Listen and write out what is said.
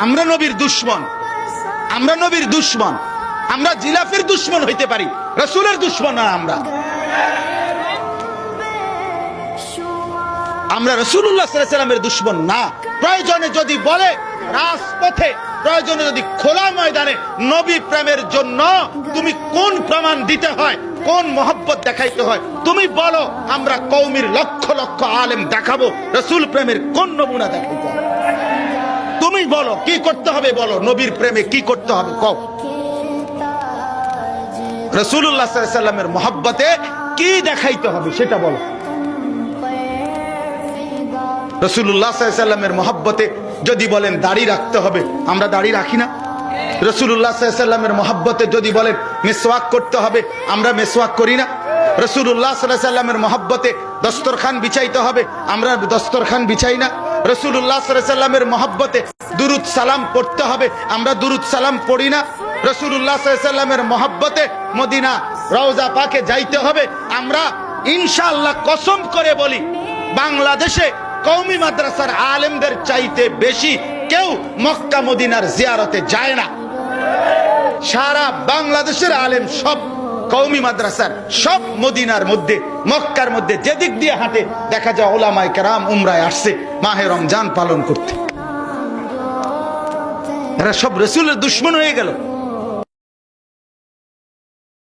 আমরা নবীর দুশমন, আমরা নবীর দুশমন, আমরা জিলাফের দুশমন হইতে পারি, রাসূলের দুশমন না। আমরা রাসূলুল্লাহ সাল্লাল্লাহু আলাইহি ওয়াসাল্লামের দুশমন না। প্রয়োজনে যদি বলে রাজপথে, প্রয়োজনে যদি খোলা ময়দানে নবী প্রেমের জন্য তুমি কোন প্রমাণ দিতে হয়, কোন মহব্বত দেখাইতে হয় তুমি বলো, আমরা কওমের লক্ষ লক্ষ আলেম দেখাবো রাসূল প্রেমের কোন নমুনা দেখাইতে হবে। তুমি বলো কি করতে হবে, বলো নবীর প্রেমে কি করতে হবে কও। রাসূলুল্লাহ সাল্লাল্লাহু আলাইহি ওয়াসাল্লামের মহব্বতে কি দেখাইতে হবে সেটা বলো। রাসূলুল্লাহ সাল্লাল্লাহু আলাইহি ওয়াসাল্লামের মহব্বতে যদি বলেন দাড়ি রাখতে হবে, আমরা দাড়ি রাখি না। রাসূলুল্লাহ সাল্লাল্লাহু আলাইহি ওয়াসাল্লামের মহব্বতে যদি বলেন মিসওয়াক করতে হবে, আমরা মিসওয়াক করি না। রাসূলুল্লাহ সাল্লাল্লাহু আলাইহি ওয়াসাল্লামের মহব্বতে দস্তরখান বিছাইতে হবে, আমরা দস্তরখান বিছাই না। রাসূলুল্লাহ সাল্লাল্লাহু আলাইহি ওয়াসাল্লামের মহব্বতে দুরূদ সালাম পড়তে হবে, আমরা দুরূদ সালাম পড়ি না। রাসূলুল্লাহ সাল্লাল্লাহু আলাইহি ওয়াসাল্লামের মহব্বতে মদিনা রওজা পাকে যাইতে হবে, আমরা ইনশাআল্লাহ কসম করে বলি বাংলাদেশে কওমি মাদ্রাসার আলেমদের চাইতে বেশি কেউ মক্কা মদিনার জিয়ারতে যায় না। সারা বাংলাদেশের আলেম সব কওমি মাদ্রাসার, সব মদিনার মধ্যে মক্কার মধ্যে যেদিক দিয়ে হাঁটে দেখা যায় উলামায়ে কেরাম উমরায় আসছে মাহে রমজান পালন করতে। এরা সব রাসূলের দুশমন হয়ে গেল।